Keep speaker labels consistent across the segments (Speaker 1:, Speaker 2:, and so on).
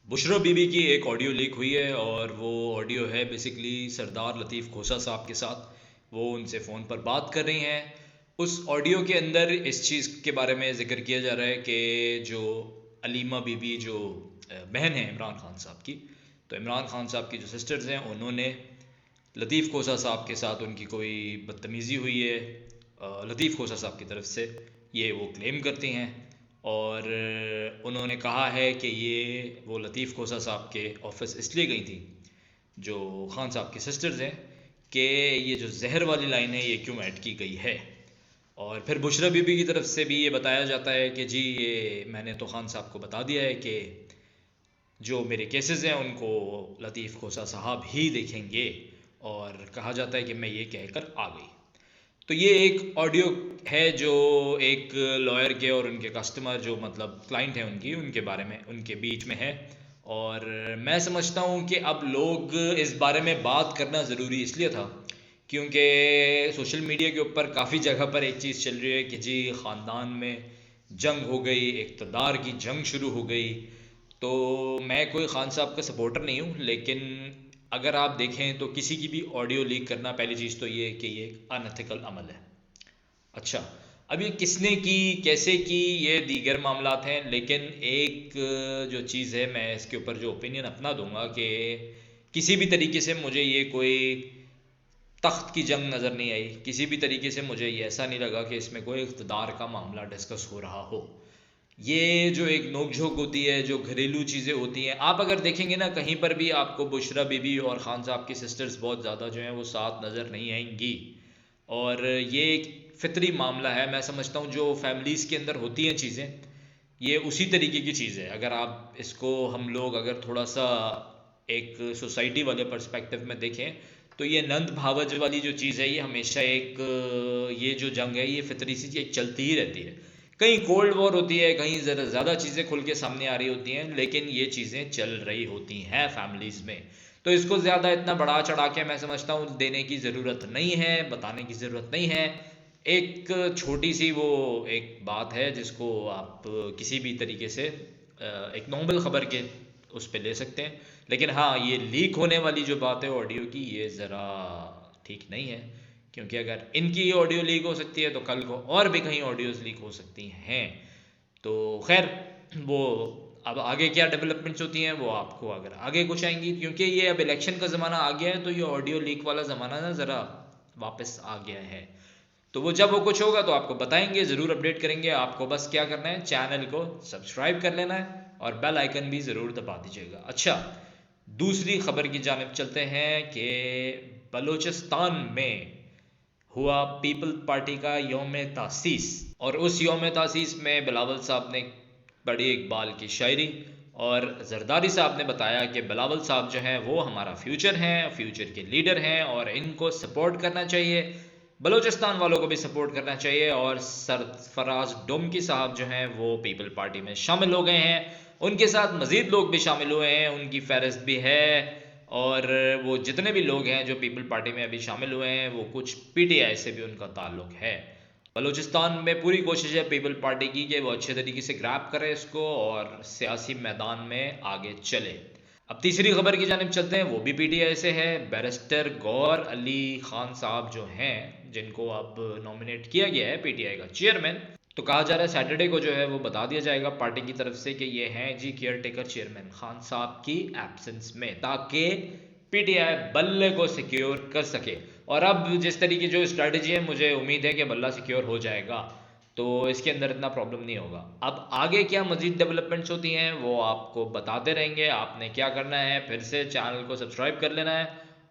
Speaker 1: बुशरा बीबी की एक audio leak हुई है और वो ऑडियो है बेसिकली सरदार लतीफ़ खोसा साहब के साथ। वो उनसे फ़ोन पर बात कर रही हैं। उस ऑडियो के अंदर इस चीज़ के बारे में ज़िक्र किया जा रहा है कि जो अलीमा बीबी जो बहन है इमरान खान साहब की, तो इमरान खान साहब की जो सिस्टर्स हैं उन्होंने लतीफ़ खोसा साहब के साथ उनकी कोई बदतमीज़ी हुई है लतीफ़ खोसा साहब की तरफ से, ये वो क्लेम करती हैं। और उन्होंने कहा है कि ये वो लतीफ़ खोसा साहब के ऑफिस इसलिए गई थी जो खान साहब की सिस्टर्स हैं कि ये जो जहर वाली लाइन है ये क्यों ऐड की गई है। और फिर बुशरा बीबी की तरफ से भी ये बताया जाता है कि जी ये मैंने तो खान साहब को बता दिया है कि जो मेरे केसेस हैं उनको लतीफ़ खोसा साहब ही देखेंगे, और कहा जाता है कि मैं ये कहकर आ गई। तो ये एक ऑडियो है जो एक लॉयर के और उनके कस्टमर जो मतलब क्लाइंट हैं उनकी उनके बारे में उनके बीच में है। और मैं समझता हूँ कि अब लोग इस बारे में बात करना ज़रूरी इसलिए था क्योंकि सोशल मीडिया के ऊपर काफ़ी जगह पर एक चीज़ चल रही है कि जी ख़ानदान में जंग हो गई, इक़्तिदार की जंग शुरू हो गई। तो मैं कोई खान साहब का सपोर्टर नहीं हूँ, लेकिन अगर आप देखें तो किसी की भी ऑडियो लीक करना पहली चीज़ तो ये है कि ये एक अनएथिकल अमल है। अच्छा, अब ये किसने की, कैसे की, ये दीगर मामलात हैं, लेकिन एक जो चीज़ है मैं इसके ऊपर जो ओपिनियन अपना दूंगा कि किसी भी तरीके से मुझे ये कोई तख्त की जंग नज़र नहीं आई। किसी भी तरीके से मुझे ये ऐसा नहीं लगा कि इसमें कोई इक़्तिदार का मामला डिस्कस हो रहा हो। ये जो एक नोक झोंक होती है, जो घरेलू चीज़ें होती हैं, आप अगर देखेंगे ना कहीं पर भी आपको बुशरा बीबी और खान साहब की सिस्टर्स बहुत ज़्यादा जो हैं वो साथ नज़र नहीं आएंगी। और ये एक फितरी मामला है। मैं समझता हूँ जो फैमिलीज़ के अंदर होती हैं चीज़ें, ये उसी तरीके की चीज़ है। अगर आप इसको हम लोग अगर थोड़ा सा एक सोसाइटी वाले पर्सपेक्टिव में देखें तो ये नंद भावज वाली जो चीज़ है ये हमेशा एक ये जो जंग है ये फितरी सी चीज़ चलती ही रहती है। कहीं कोल्ड वॉर होती है, कहीं ज़रा ज़्यादा चीज़ें खुल के सामने आ रही होती हैं, लेकिन ये चीज़ें चल रही होती हैं फैमिलीज़ में। तो इसको ज़्यादा इतना बढ़ा चढ़ा के मैं समझता हूँ देने की ज़रूरत नहीं है, बताने की ज़रूरत नहीं है। एक छोटी सी वो एक बात है जिसको आप किसी भी तरीके से एक नॉर्मल ख़बर के उस पे ले सकते हैं। लेकिन हाँ, ये लीक होने वाली जो बात है ऑडियो की, ये ज़रा ठीक नहीं है, क्योंकि अगर इनकी ऑडियो लीक हो सकती है तो कल को और भी कहीं ऑडियोज़ लीक हो सकती हैं। तो खैर, वो अब आगे क्या डेवलपमेंट्स होती हैं वो आपको अगर आगे कुछ आएंगी, क्योंकि ये अब इलेक्शन का ज़माना आ गया है तो ये ऑडियो लीक वाला ज़माना ना ज़रा वापस आ गया है। तो वो जब वो कुछ होगा तो आपको बताएंगे, ज़रूर अपडेट करेंगे। आपको बस क्या करना है, चैनल को सब्सक्राइब कर लेना है और बेल आइकन भी ज़रूर दबा दीजिएगा। अच्छा, दूसरी खबर की जानिब चलते हैं कि बलूचिस्तान में हुआ पीपल पार्टी का यौम तासीस, और उस यौम तासीस में बिलावल साहब ने पढ़ी इकबाल की शायरी, और जरदारी साहब ने बताया कि बिलावल साहब जो हैं वो हमारा फ्यूचर हैं, फ्यूचर के लीडर हैं और इनको सपोर्ट करना चाहिए, बलूचिस्तान वालों को भी सपोर्ट करना चाहिए। और सरफराज डोमकी साहब जो हैं वो पीपल पार्टी में शामिल हो गए हैं, उनके साथ मज़ीद लोग भी शामिल हुए हैं, उनकी फहरिस्त भी है। और वो जितने भी लोग हैं जो पीपल पार्टी में अभी शामिल हुए हैं वो कुछ पीटीआई से भी उनका ताल्लुक है। बलूचिस्तान में पूरी कोशिश है पीपल पार्टी की कि वो अच्छे तरीके से ग्रैब करे इसको और सियासी मैदान में आगे चले। अब तीसरी खबर की जानिब चलते हैं, वो भी पीटीआई से है। बैरिस्टर गौर अली खान साहब जो हैं, जिनको अब नॉमिनेट किया गया है पीटीआई का चेयरमैन, तो कहा जा रहा है सैटरडे को जो है वो बता दिया जाएगा पार्टी की तरफ से कि ये हैं जी केयर टेकर चेयरमैन खान साहब की एब्सेंस में, ताकि पीटीआई बल्ले को सिक्योर कर सके। और अब जिस तरीके जो स्ट्रेटजी है, मुझे उम्मीद है कि बल्ला सिक्योर हो जाएगा, तो इसके अंदर इतना प्रॉब्लम नहीं होगा। अब आगे क्या मजीद डेवलपमेंट्स होती हैं वो आपको बताते रहेंगे। आपने क्या करना है, फिर से चैनल को सब्सक्राइब कर लेना है,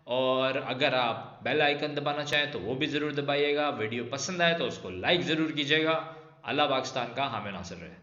Speaker 1: और अगर आप बेल आइकन दबाना चाहें तो वो भी ज़रूर दबाइएगा। वीडियो पसंद आए तो उसको लाइक ज़रूर कीजिएगा। अल्लाह पाकिस्तान का हामी नासिर रहे।